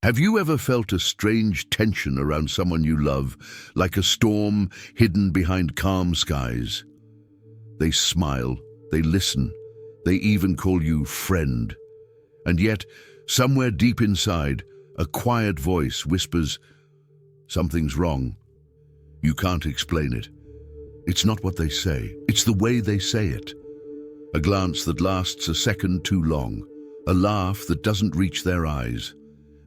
Have you ever felt a strange tension around someone you love, like a storm hidden behind calm skies? They smile, they listen, they even call you friend. And yet, somewhere deep inside, a quiet voice whispers, "Something's wrong." You can't explain it. It's not what they say, it's the way they say it. A glance that lasts a second too long, a laugh that doesn't reach their eyes,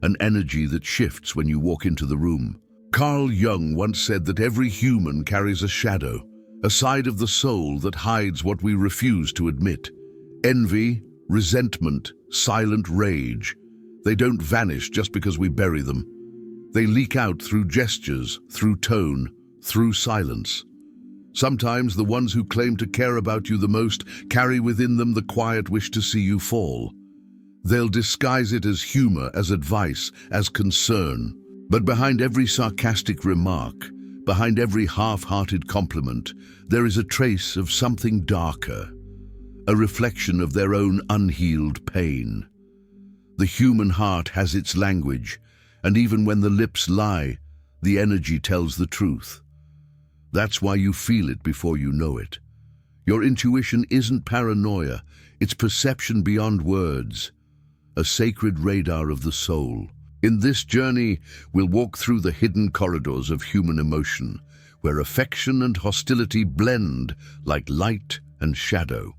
an energy that shifts when you walk into the room. Carl Jung once said that every human carries a shadow, a side of the soul that hides what we refuse to admit. Envy, resentment, silent rage. They don't vanish just because we bury them. They leak out through gestures, through tone, through silence. Sometimes the ones who claim to care about you the most carry within them the quiet wish to see you fall. They'll disguise it as humor, as advice, as concern. But behind every sarcastic remark, behind every half-hearted compliment, there is a trace of something darker, a reflection of their own unhealed pain. The human heart has its language, and even when the lips lie, the energy tells the truth. That's why you feel it before you know it. Your intuition isn't paranoia, it's perception beyond words, a sacred radar of the soul. In this journey, we'll walk through the hidden corridors of human emotion, where affection and hostility blend like light and shadow.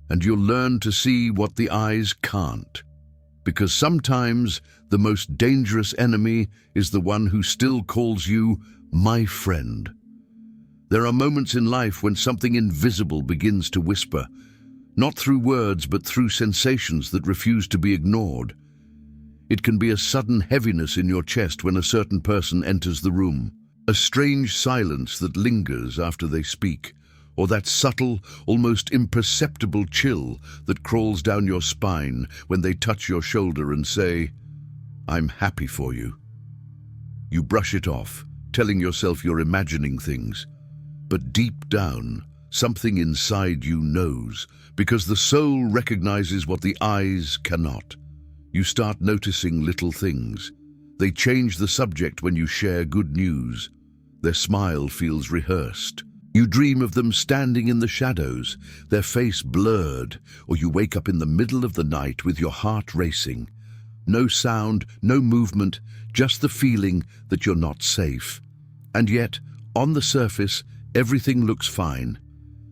And you'll learn to see what the eyes can't. Because sometimes the most dangerous enemy is the one who still calls you my friend. There are moments in life when something invisible begins to whisper, not through words but through sensations that refuse to be ignored. It can be a sudden heaviness in your chest when a certain person enters the room, a strange silence that lingers after they speak, or that subtle, almost imperceptible chill that crawls down your spine when they touch your shoulder and say, "I'm happy for you." You brush it off, telling yourself you're imagining things. But deep down, something inside you knows, because the soul recognizes what the eyes cannot. You start noticing little things. They change the subject when you share good news. Their smile feels rehearsed. You dream of them standing in the shadows, their face blurred, or you wake up in the middle of the night with your heart racing. No sound, no movement, just the feeling that you're not safe. And yet, on the surface, everything looks fine.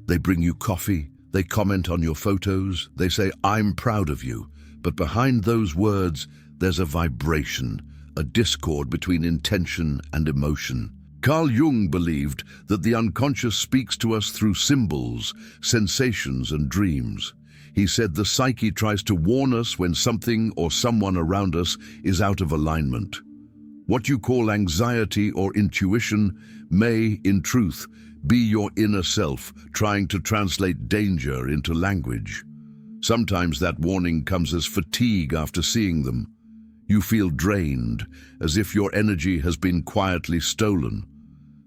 They bring you coffee, they comment on your photos, they say, "I'm proud of you." But behind those words, there's a vibration, a discord between intention and emotion. Carl Jung believed that the unconscious speaks to us through symbols, sensations, and dreams. He said the psyche tries to warn us when something or someone around us is out of alignment. What you call anxiety or intuition may, in truth, be your inner self trying to translate danger into language. Sometimes that warning comes as fatigue after seeing them. You feel drained, as if your energy has been quietly stolen.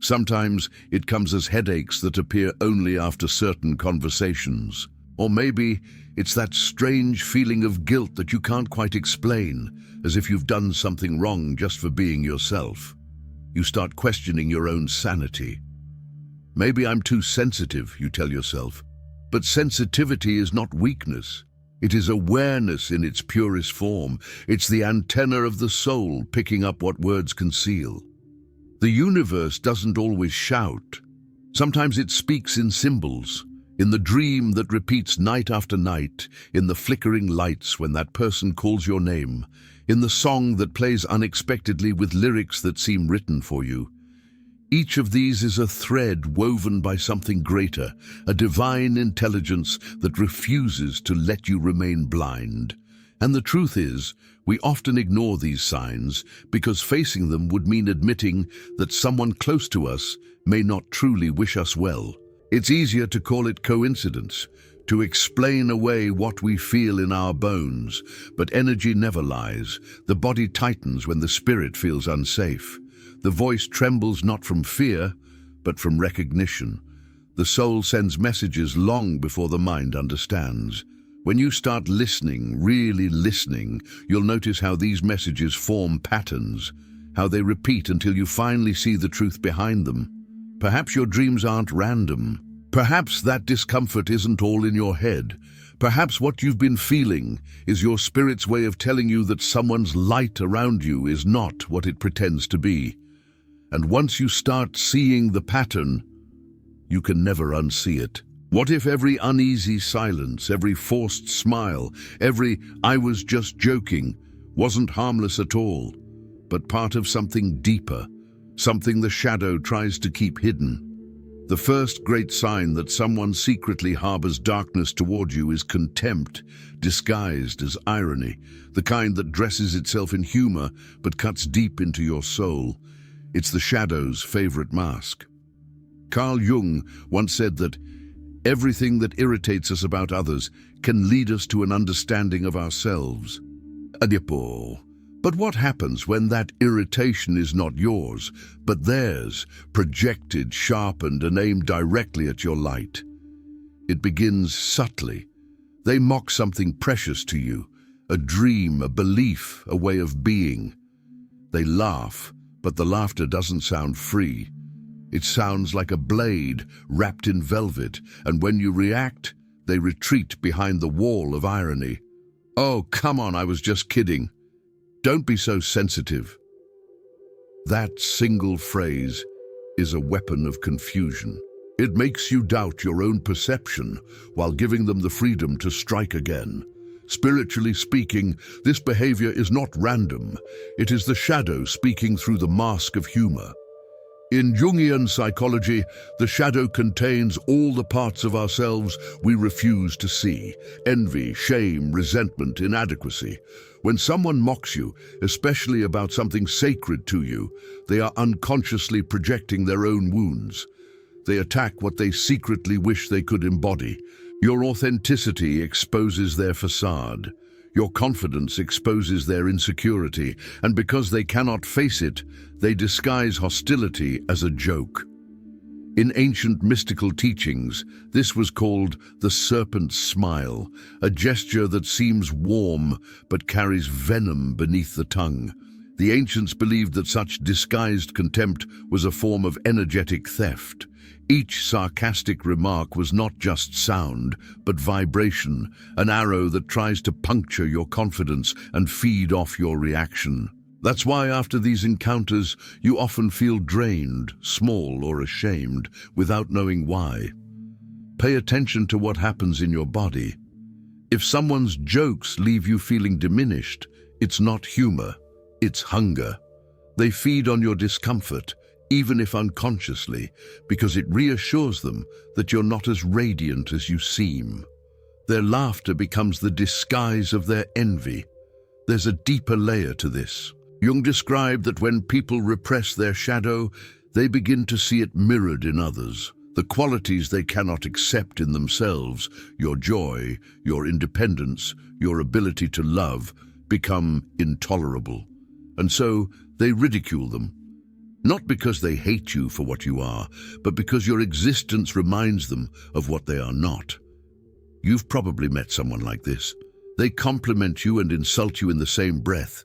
Sometimes it comes as headaches that appear only after certain conversations. Or maybe it's that strange feeling of guilt that you can't quite explain, as if you've done something wrong just for being yourself. You start questioning your own sanity. Maybe I'm too sensitive, you tell yourself. But sensitivity is not weakness. It is awareness in its purest form. It's the antenna of the soul picking up what words conceal. The universe doesn't always shout. Sometimes it speaks in symbols, in the dream that repeats night after night, in the flickering lights when that person calls your name, in the song that plays unexpectedly with lyrics that seem written for you. Each of these is a thread woven by something greater, a divine intelligence that refuses to let you remain blind. And the truth is, we often ignore these signs because facing them would mean admitting that someone close to us may not truly wish us well. It's easier to call it coincidence, to explain away what we feel in our bones, but energy never lies. The body tightens when the spirit feels unsafe. The voice trembles not from fear, but from recognition. The soul sends messages long before the mind understands. When you start listening, really listening, you'll notice how these messages form patterns, how they repeat until you finally see the truth behind them. Perhaps your dreams aren't random. Perhaps that discomfort isn't all in your head. Perhaps what you've been feeling is your spirit's way of telling you that someone's light around you is not what it pretends to be. And once you start seeing the pattern, you can never unsee it. What if every uneasy silence, every forced smile, every "I was just joking" wasn't harmless at all, but part of something deeper, something the shadow tries to keep hidden? The first great sign that someone secretly harbors darkness toward you is contempt, disguised as irony, the kind that dresses itself in humor but cuts deep into your soul. It's the shadow's favorite mask. Carl Jung once said that everything that irritates us about others can lead us to an understanding of ourselves. But what happens when that irritation is not yours, but theirs, projected, sharpened, and aimed directly at your light? It begins subtly. They mock something precious to you, a dream, a belief, a way of being. They laugh, but the laughter doesn't sound free. It sounds like a blade wrapped in velvet, and when you react, they retreat behind the wall of irony. "Oh, come on, I was just kidding. Don't be so sensitive." That single phrase is a weapon of confusion. It makes you doubt your own perception while giving them the freedom to strike again. Spiritually speaking, this behavior is not random. It is the shadow speaking through the mask of humor. In Jungian psychology, the shadow contains all the parts of ourselves we refuse to see: envy, shame, resentment, inadequacy. When someone mocks you, especially about something sacred to you, they are unconsciously projecting their own wounds. They attack what they secretly wish they could embody. Your authenticity exposes their facade. Your confidence exposes their insecurity, and because they cannot face it, they disguise hostility as a joke. In ancient mystical teachings, this was called the serpent's smile, a gesture that seems warm but carries venom beneath the tongue. The ancients believed that such disguised contempt was a form of energetic theft. Each sarcastic remark was not just sound, but vibration, an arrow that tries to puncture your confidence and feed off your reaction. That's why after these encounters, you often feel drained, small, or ashamed, without knowing why. Pay attention to what happens in your body. If someone's jokes leave you feeling diminished, it's not humor, it's hunger. They feed on your discomfort, even if unconsciously, because it reassures them that you're not as radiant as you seem. Their laughter becomes the disguise of their envy. There's a deeper layer to this. Jung described that when people repress their shadow, they begin to see it mirrored in others. The qualities they cannot accept in themselves, your joy, your independence, your ability to love, become intolerable. And so they ridicule them. Not because they hate you for what you are, but because your existence reminds them of what they are not. You've probably met someone like this. They compliment you and insult you in the same breath.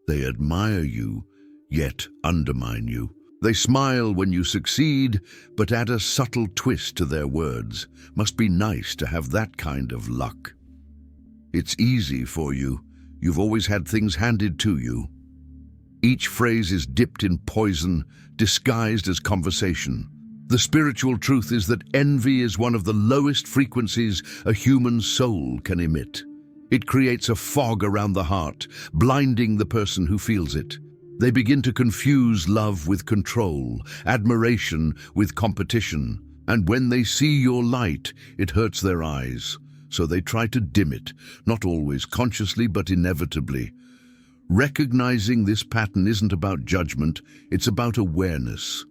They admire you, yet undermine you. They smile when you succeed, but add a subtle twist to their words. Must be nice to have that kind of luck. It's easy for you. You've always had things handed to you. Each phrase is dipped in poison, disguised as conversation. The spiritual truth is that envy is one of the lowest frequencies a human soul can emit. It creates a fog around the heart, blinding the person who feels it. They begin to confuse love with control, admiration with competition. And when they see your light, it hurts their eyes. So they try to dim it, not always consciously, but inevitably. Recognizing this pattern isn't about judgment, it's about awareness.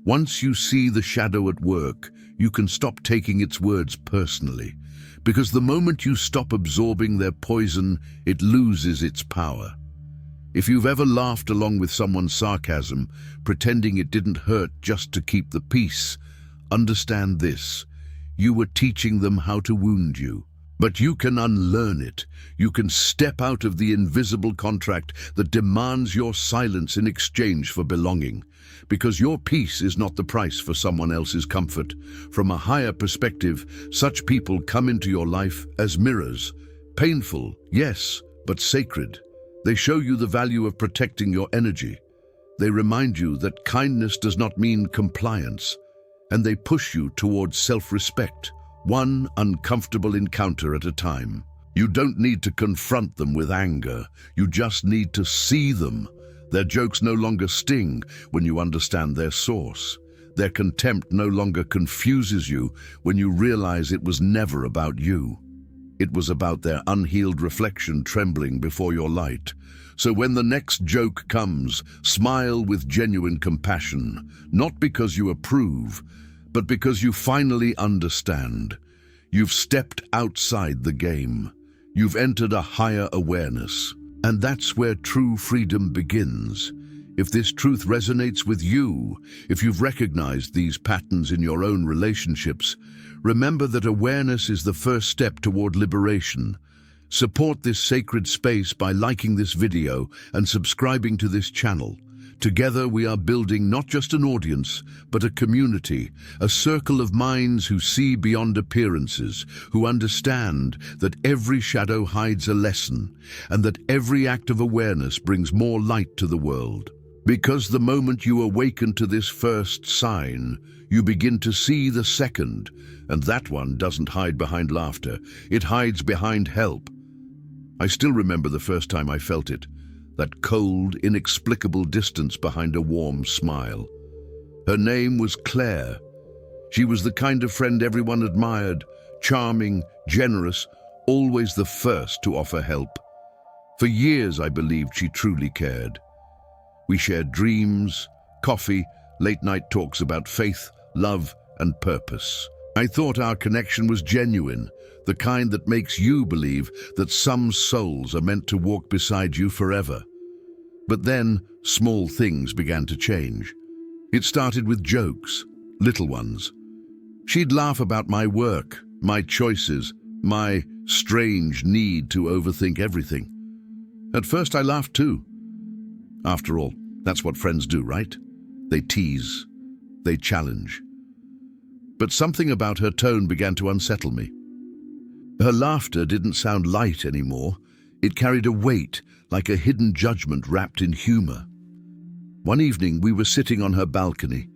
Once you see the shadow at work, you can stop taking its words personally. Because the moment you stop absorbing their poison, it loses its power. If you've ever laughed along with someone's sarcasm, pretending it didn't hurt just to keep the peace, understand this: you were teaching them how to wound you. But you can unlearn it. You can step out of the invisible contract that demands your silence in exchange for belonging. Because your peace is not the price for someone else's comfort. From a higher perspective, such people come into your life as mirrors. Painful, yes, but sacred. They show you the value of protecting your energy. They remind you that kindness does not mean compliance. And they push you towards self-respect, one uncomfortable encounter at a time. You don't need to confront them with anger. You just need to see them. Their jokes no longer sting when you understand their source. Their contempt no longer confuses you when you realize it was never about you. It was about their unhealed reflection trembling before your light. So when the next joke comes, smile with genuine compassion, not because you approve, but because you finally understand. You've stepped outside the game. You've entered a higher awareness. And that's where true freedom begins. If this truth resonates with you, if you've recognized these patterns in your own relationships, remember that awareness is the first step toward liberation. Support this sacred space by liking this video and subscribing to this channel. Together we are building not just an audience, but a community, a circle of minds who see beyond appearances, who understand that every shadow hides a lesson, and that every act of awareness brings more light to the world. Because the moment you awaken to this first sign, you begin to see the second, and that one doesn't hide behind laughter, it hides behind help. I still remember the first time I felt it. That cold, inexplicable distance behind a warm smile. Her name was Claire. She was the kind of friend everyone admired, charming, generous, always the first to offer help. For years I believed she truly cared. We shared dreams, coffee, late-night talks about faith, love, and purpose. I thought our connection was genuine, the kind that makes you believe that some souls are meant to walk beside you forever. But then, small things began to change. It started with jokes, little ones. She'd laugh about my work, my choices, my strange need to overthink everything. At first I laughed too. After all, that's what friends do, right? They tease, they challenge. But something about her tone began to unsettle me. Her laughter didn't sound light anymore. It carried a weight, like a hidden judgment wrapped in humor. One evening, we were sitting on her balcony.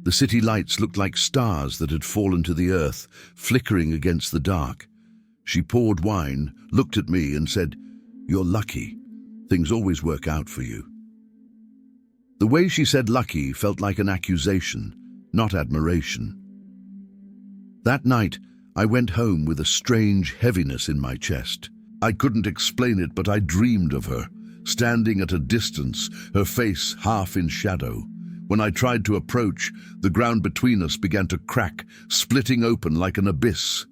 The city lights looked like stars that had fallen to the earth, flickering against the dark. She poured wine, looked at me and said, "You're lucky. Things always work out for you." The way she said lucky felt like an accusation, not admiration. That night, I went home with a strange heaviness in my chest. I couldn't explain it, but I dreamed of her, standing at a distance, her face half in shadow. When I tried to approach, the ground between us began to crack, splitting open like an abyss.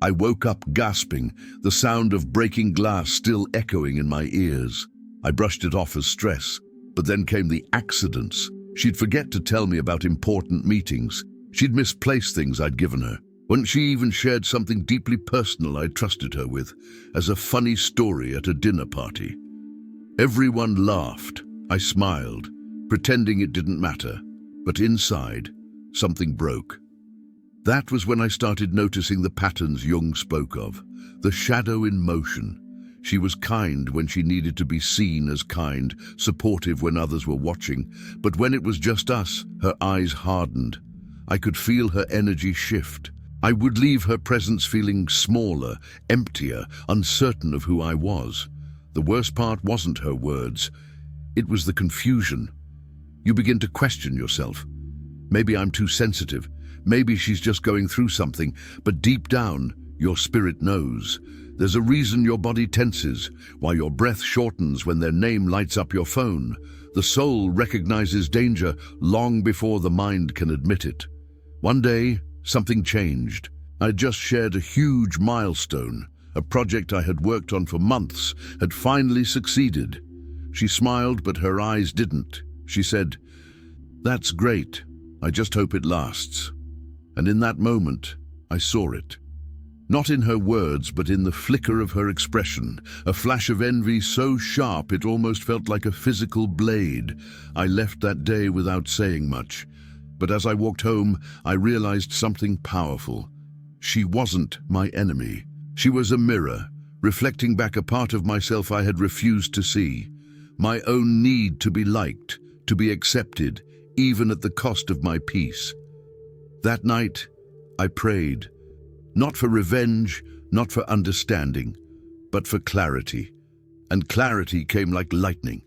I woke up gasping, the sound of breaking glass still echoing in my ears. I brushed it off as stress, but then came the accidents. She'd forget to tell me about important meetings. She'd misplace things I'd given her. When she even shared something deeply personal I trusted her with, as a funny story at a dinner party. Everyone laughed. I smiled, pretending it didn't matter. But inside, something broke. That was when I started noticing the patterns Jung spoke of, the shadow in motion. She was kind when she needed to be seen as kind, supportive when others were watching, but when it was just us, her eyes hardened. I could feel her energy shift. I would leave her presence feeling smaller, emptier, uncertain of who I was. The worst part wasn't her words. It was the confusion. You begin to question yourself. Maybe I'm too sensitive. Maybe she's just going through something. But deep down, your spirit knows. There's a reason your body tenses, why your breath shortens when their name lights up your phone. The soul recognizes danger long before the mind can admit it. One day, something changed. I'd just shared a huge milestone. A project I had worked on for months had finally succeeded. She smiled, but her eyes didn't. She said, "That's great. I just hope it lasts." And in that moment, I saw it. Not in her words, but in the flicker of her expression, a flash of envy so sharp it almost felt like a physical blade. I left that day without saying much, but as I walked home, I realized something powerful. She wasn't my enemy. She was a mirror, reflecting back a part of myself I had refused to see. My own need to be liked, to be accepted, even at the cost of my peace. That night, I prayed. Not for revenge, not for understanding, but for clarity. And clarity came like lightning.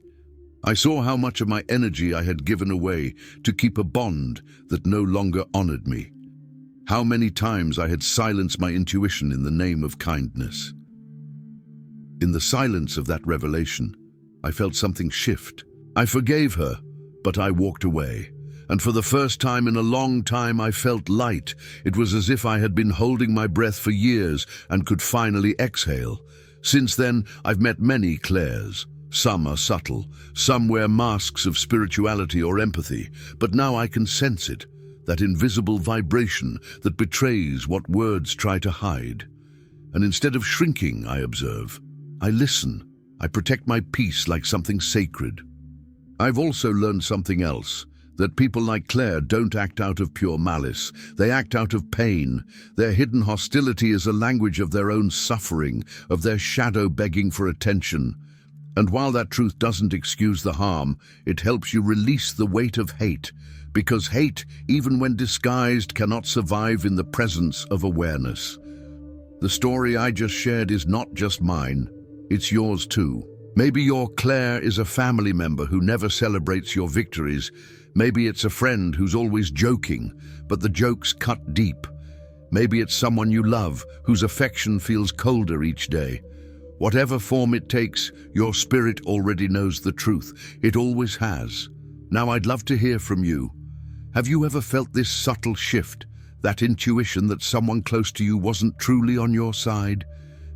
I saw how much of my energy I had given away to keep a bond that no longer honored me. How many times I had silenced my intuition in the name of kindness. In the silence of that revelation, I felt something shift. I forgave her, but I walked away. And for the first time in a long time, I felt light. It was as if I had been holding my breath for years and could finally exhale. Since then, I've met many Claires. Some are subtle, some wear masks of spirituality or empathy, but now I can sense it, that invisible vibration that betrays what words try to hide. And instead of shrinking, I observe, I listen. I protect my peace like something sacred. I've also learned something else. That people like Claire don't act out of pure malice. They act out of pain. Their hidden hostility is a language of their own suffering, of their shadow begging for attention. And while that truth doesn't excuse the harm, it helps you release the weight of hate, because hate, even when disguised, cannot survive in the presence of awareness. The story I just shared is not just mine, it's yours too. Maybe your Claire is a family member who never celebrates your victories. Maybe it's a friend who's always joking, but the jokes cut deep. Maybe it's someone you love, whose affection feels colder each day. Whatever form it takes, your spirit already knows the truth. It always has. Now I'd love to hear from you. Have you ever felt this subtle shift, that intuition that someone close to you wasn't truly on your side?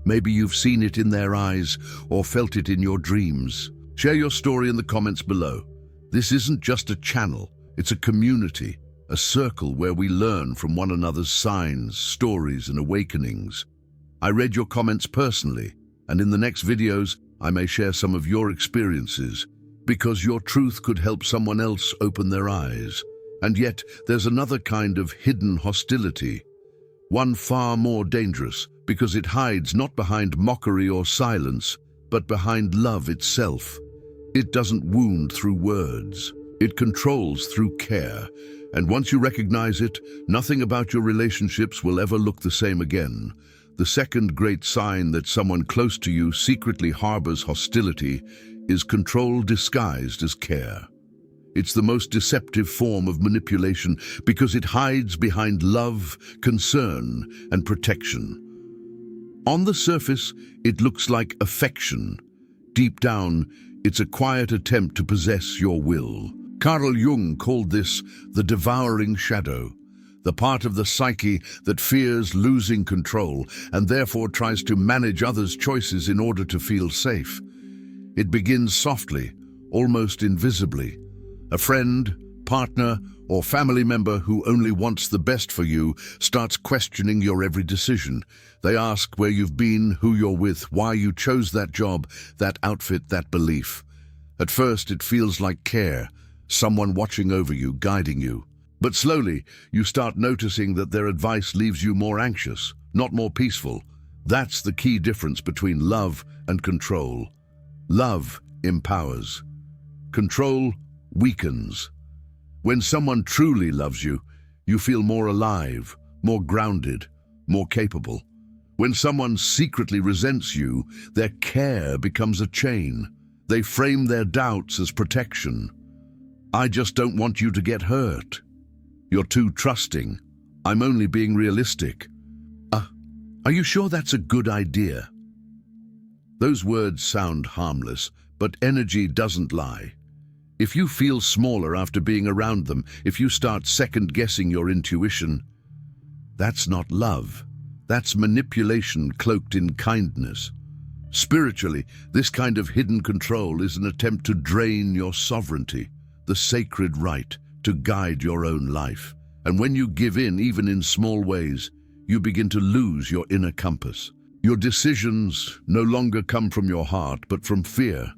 Maybe you've seen it in their eyes or felt it in your dreams. Share your story in the comments below. This isn't just a channel, it's a community, a circle where we learn from one another's signs, stories, and awakenings. I read your comments personally, and in the next videos, I may share some of your experiences, because your truth could help someone else open their eyes. And yet, there's another kind of hidden hostility, one far more dangerous, because it hides not behind mockery or silence, but behind love itself. It doesn't wound through words. It controls through care. And once you recognize it, nothing about your relationships will ever look the same again. The second great sign that someone close to you secretly harbors hostility is control disguised as care. It's the most deceptive form of manipulation because it hides behind love, concern, and protection. On the surface, it looks like affection. Deep down, it's a quiet attempt to possess your will. Carl Jung called this the devouring shadow, the part of the psyche that fears losing control and therefore tries to manage others' choices in order to feel safe. It begins softly, almost invisibly. A friend, partner, or family member who only wants the best for you starts questioning your every decision. They ask where you've been, who you're with, why you chose that job, that outfit, that belief. At first, it feels like care, someone watching over you, guiding you. But slowly, you start noticing that their advice leaves you more anxious, not more peaceful. That's the key difference between love and control. Love empowers. Control weakens. When someone truly loves you, you feel more alive, more grounded, more capable. When someone secretly resents you, their care becomes a chain. They frame their doubts as protection. I just don't want you to get hurt. You're too trusting. I'm only being realistic. Are you sure that's a good idea? Those words sound harmless, but energy doesn't lie. If you feel smaller after being around them, if you start second-guessing your intuition, that's not love. That's manipulation cloaked in kindness. Spiritually, this kind of hidden control is an attempt to drain your sovereignty, the sacred right to guide your own life. And when you give in, even in small ways, you begin to lose your inner compass. Your decisions no longer come from your heart, but from fear.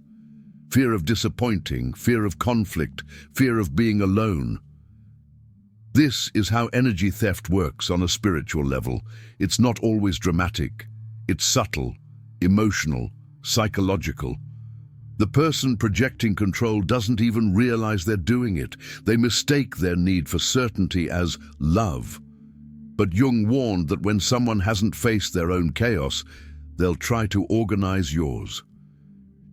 Fear of disappointing, fear of conflict, fear of being alone. This is how energy theft works on a spiritual level. It's not always dramatic. It's subtle, emotional, psychological. The person projecting control doesn't even realize they're doing it. They mistake their need for certainty as love. But Jung warned that when someone hasn't faced their own chaos, they'll try to organize yours.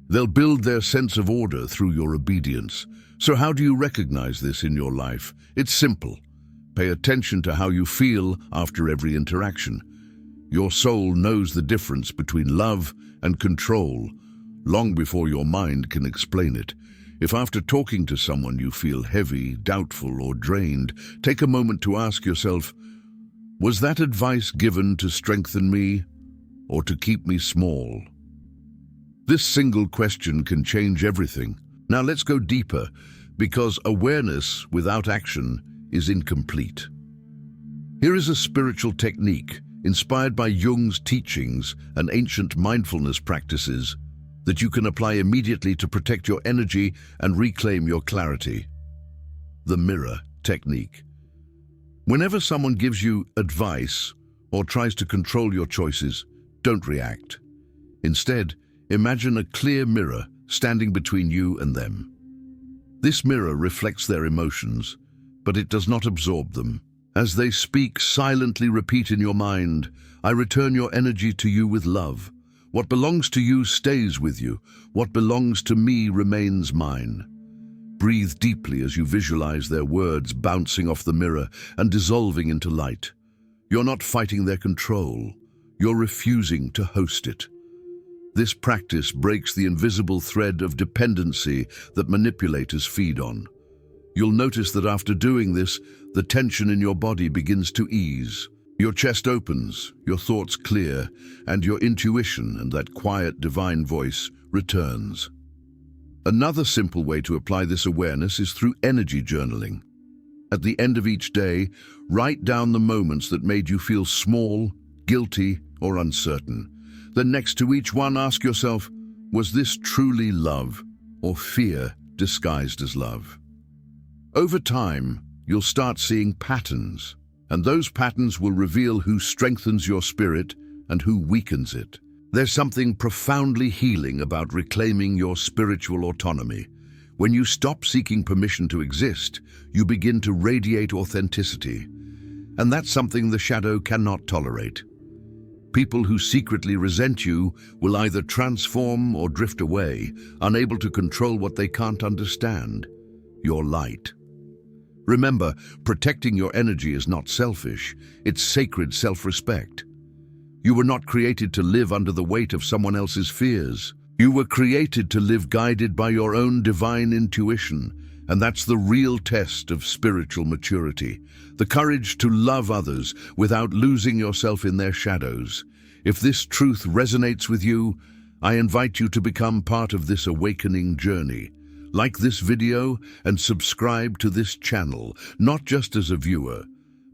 They'll build their sense of order through your obedience. So how do you recognize this in your life? It's simple. Pay attention to how you feel after every interaction. Your soul knows the difference between love and control long before your mind can explain it. If after talking to someone you feel heavy, doubtful, or drained, take a moment to ask yourself, was that advice given to strengthen me or to keep me small? This single question can change everything. Now let's go deeper, because awareness without action is incomplete. Here is a spiritual technique inspired by Jung's teachings and ancient mindfulness practices that you can apply immediately to protect your energy and reclaim your clarity. The mirror technique. Whenever someone gives you advice or tries to control your choices, don't react. Instead, imagine a clear mirror standing between you and them. This mirror reflects their emotions, but it does not absorb them. As they speak, silently repeat in your mind, I return your energy to you with love. What belongs to you stays with you. What belongs to me remains mine. Breathe deeply as you visualize their words bouncing off the mirror and dissolving into light. You're not fighting their control. You're refusing to host it. This practice breaks the invisible thread of dependency that manipulators feed on. You'll notice that after doing this, the tension in your body begins to ease. Your chest opens, your thoughts clear, and your intuition and that quiet divine voice returns. Another simple way to apply this awareness is through energy journaling. At the end of each day, write down the moments that made you feel small, guilty, or uncertain. Then next to each one, ask yourself, was this truly love or fear disguised as love? Over time, you'll start seeing patterns, and those patterns will reveal who strengthens your spirit and who weakens it. There's something profoundly healing about reclaiming your spiritual autonomy. When you stop seeking permission to exist, you begin to radiate authenticity. And that's something the shadow cannot tolerate. People who secretly resent you will either transform or drift away, unable to control what they can't understand, your light. Remember, protecting your energy is not selfish, it's sacred self-respect. You were not created to live under the weight of someone else's fears. You were created to live guided by your own divine intuition, and that's the real test of spiritual maturity. The courage to love others without losing yourself in their shadows. If this truth resonates with you, I invite you to become part of this awakening journey. Like this video and subscribe to this channel, not just as a viewer,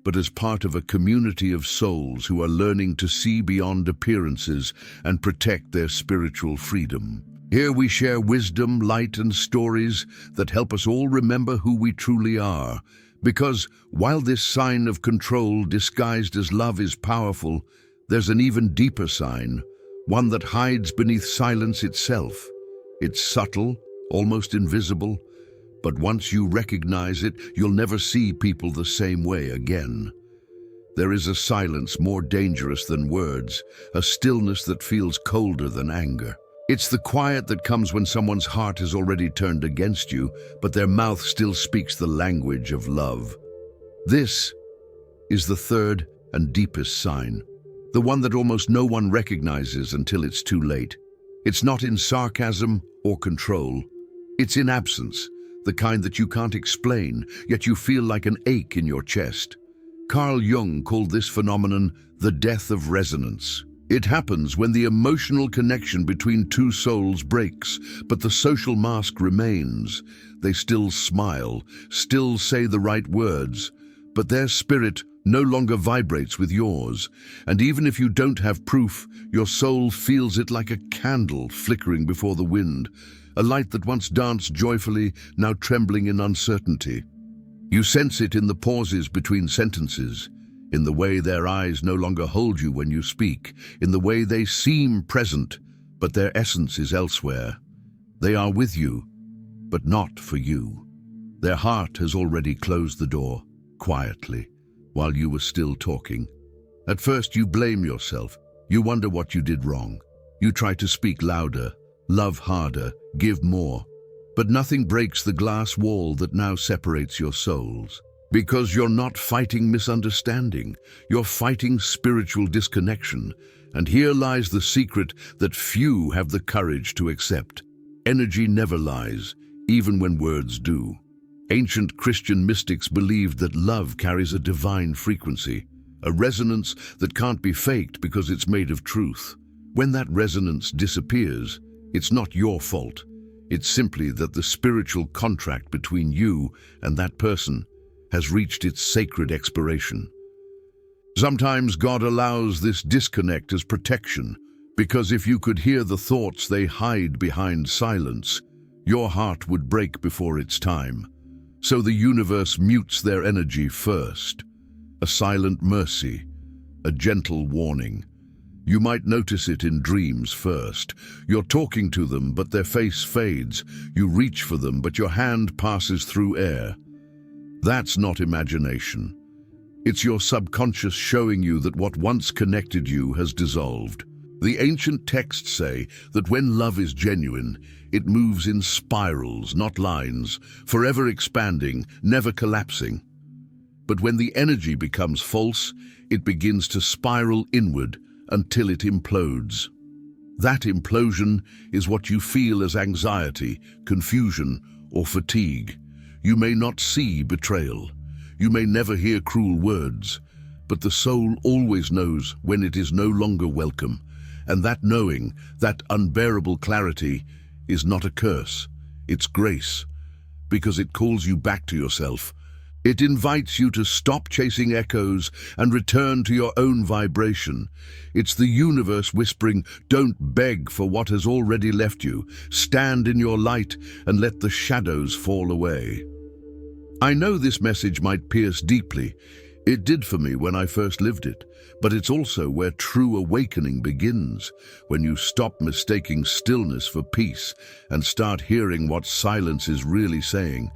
but as part of a community of souls who are learning to see beyond appearances and protect their spiritual freedom. Here we share wisdom, light, and stories that help us all remember who we truly are. Because while this sign of control disguised as love is powerful, there's an even deeper sign, one that hides beneath silence itself. It's subtle, almost invisible, but once you recognize it, you'll never see people the same way again. There is a silence more dangerous than words, a stillness that feels colder than anger. It's the quiet that comes when someone's heart has already turned against you, but their mouth still speaks the language of love. This is the third and deepest sign, the one that almost no one recognizes until it's too late. It's not in sarcasm or control. It's in absence, the kind that you can't explain, yet you feel like an ache in your chest. Carl Jung called this phenomenon the death of resonance. It happens when the emotional connection between two souls breaks, but the social mask remains. They still smile, still say the right words, but their spirit no longer vibrates with yours, and even if you don't have proof, your soul feels it like a candle flickering before the wind, a light that once danced joyfully, now trembling in uncertainty. You sense it in the pauses between sentences, in the way their eyes no longer hold you when you speak, in the way they seem present, but their essence is elsewhere. They are with you, but not for you. Their heart has already closed the door, quietly, while you were still talking. At first you blame yourself. You wonder what you did wrong. You try to speak louder, love harder, give more. But nothing breaks the glass wall that now separates your souls. Because you're not fighting misunderstanding, you're fighting spiritual disconnection. And here lies the secret that few have the courage to accept. Energy never lies, even when words do. Ancient Christian mystics believed that love carries a divine frequency, a resonance that can't be faked because it's made of truth. When that resonance disappears, it's not your fault. It's simply that the spiritual contract between you and that person has reached its sacred expiration. Sometimes God allows this disconnect as protection, because if you could hear the thoughts they hide behind silence, your heart would break before its time. So the universe mutes their energy first. A silent mercy, a gentle warning. You might notice it in dreams first. You're talking to them, but their face fades. You reach for them, but your hand passes through air. That's not imagination. It's your subconscious showing you that what once connected you has dissolved. The ancient texts say that when love is genuine, it moves in spirals, not lines, forever expanding, never collapsing. But when the energy becomes false, it begins to spiral inward until it implodes. That implosion is what you feel as anxiety, confusion, or fatigue. You may not see betrayal. You may never hear cruel words, but the soul always knows when it is no longer welcome. And that knowing, that unbearable clarity, is not a curse, it's grace, because it calls you back to yourself. It invites you to stop chasing echoes and return to your own vibration. It's the universe whispering, don't beg for what has already left you. Stand in your light and let the shadows fall away. I know this message might pierce deeply. It did for me when I first lived it, but it's also where true awakening begins, when you stop mistaking stillness for peace and start hearing what silence is really saying.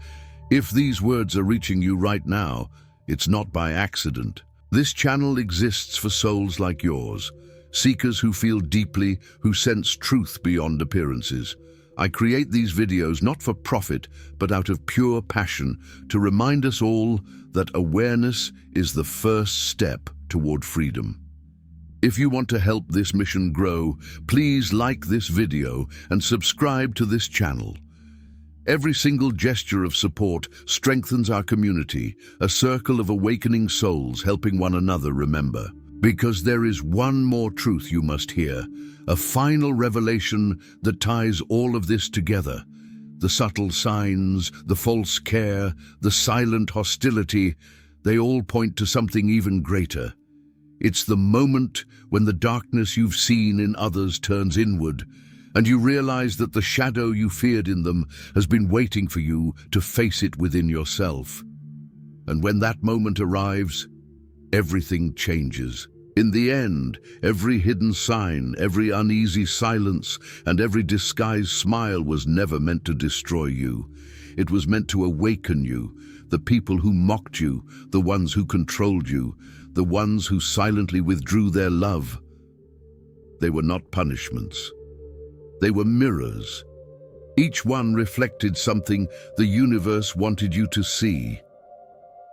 If these words are reaching you right now, it's not by accident. This channel exists for souls like yours, seekers who feel deeply, who sense truth beyond appearances. I create these videos not for profit, but out of pure passion, to remind us all that awareness is the first step toward freedom. If you want to help this mission grow, please like this video and subscribe to this channel. Every single gesture of support strengthens our community, a circle of awakening souls helping one another remember. Because there is one more truth you must hear, a final revelation that ties all of this together. The subtle signs, the false care, the silent hostility, they all point to something even greater. It's the moment when the darkness you've seen in others turns inward, and you realize that the shadow you feared in them has been waiting for you to face it within yourself. And when that moment arrives, everything changes. In the end, every hidden sign, every uneasy silence, and every disguised smile was never meant to destroy you. It was meant to awaken you, the people who mocked you, the ones who controlled you, the ones who silently withdrew their love. They were not punishments. They were mirrors. Each one reflected something the universe wanted you to see.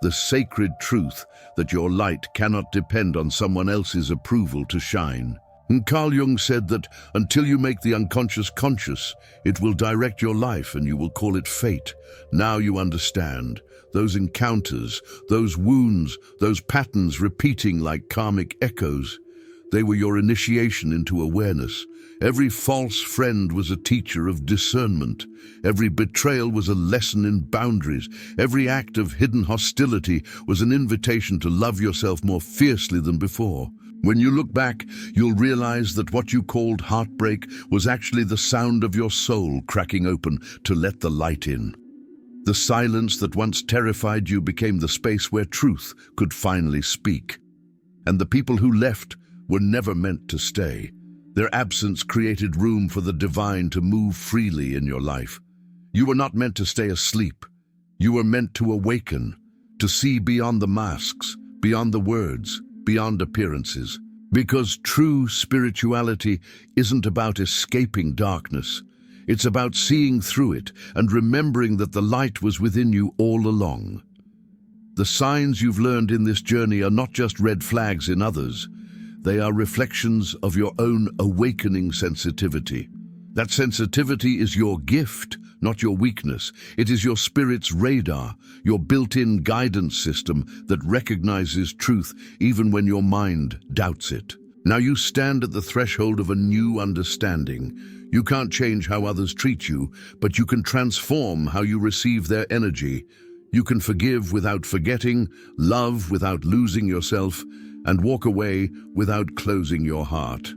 The sacred truth that your light cannot depend on someone else's approval to shine. And Carl Jung said that until you make the unconscious conscious, it will direct your life and you will call it fate. Now you understand. Those encounters, those wounds, those patterns repeating like karmic echoes, They were your initiation into awareness. Every false friend was a teacher of discernment. Every betrayal was a lesson in boundaries. Every act of hidden hostility was an invitation to love yourself more fiercely than before. When you look back, you'll realize that what you called heartbreak was actually the sound of your soul cracking open to let the light in. The silence that once terrified you became the space where truth could finally speak. And the people who left were never meant to stay. Their absence created room for the divine to move freely in your life. You were not meant to stay asleep. You were meant to awaken, to see beyond the masks, beyond the words, beyond appearances. Because true spirituality isn't about escaping darkness. It's about seeing through it and remembering that the light was within you all along. The signs you've learned in this journey are not just red flags in others. They are reflections of your own awakening sensitivity. That sensitivity is your gift, not your weakness. It is your spirit's radar, your built-in guidance system that recognizes truth even when your mind doubts it. Now you stand at the threshold of a new understanding. You can't change how others treat you, but you can transform how you receive their energy. You can forgive without forgetting, love without losing yourself, and walk away without closing your heart.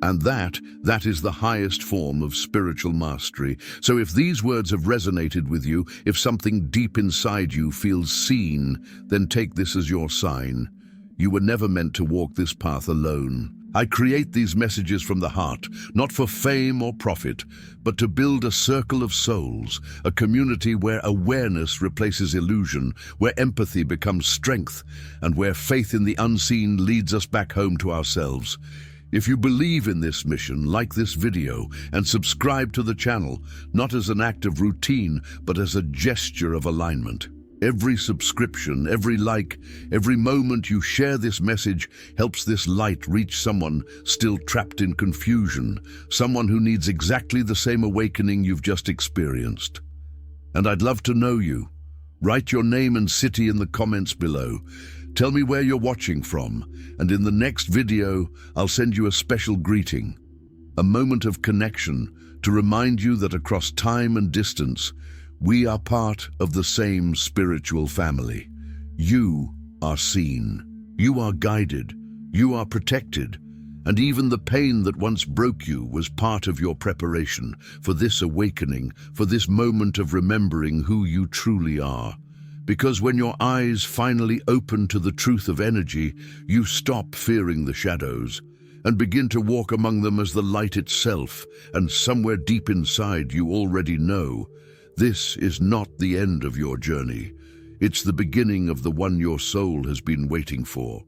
And that is the highest form of spiritual mastery. So if these words have resonated with you, if something deep inside you feels seen, then take this as your sign. You were never meant to walk this path alone. I create these messages from the heart, not for fame or profit, but to build a circle of souls, a community where awareness replaces illusion, where empathy becomes strength, and where faith in the unseen leads us back home to ourselves. If you believe in this mission, like this video and subscribe to the channel, not as an act of routine, but as a gesture of alignment. Every subscription, every like, every moment you share this message helps this light reach someone still trapped in confusion, someone who needs exactly the same awakening you've just experienced. And I'd love to know you. Write your name and city in the comments below. Tell me where you're watching from, and in the next video, I'll send you a special greeting, a moment of connection to remind you that across time and distance, we are part of the same spiritual family. You are seen, you are guided, you are protected, and even the pain that once broke you was part of your preparation for this awakening, for this moment of remembering who you truly are. Because when your eyes finally open to the truth of energy, you stop fearing the shadows and begin to walk among them as the light itself, and somewhere deep inside you already know, this is not the end of your journey. It's the beginning of the one your soul has been waiting for.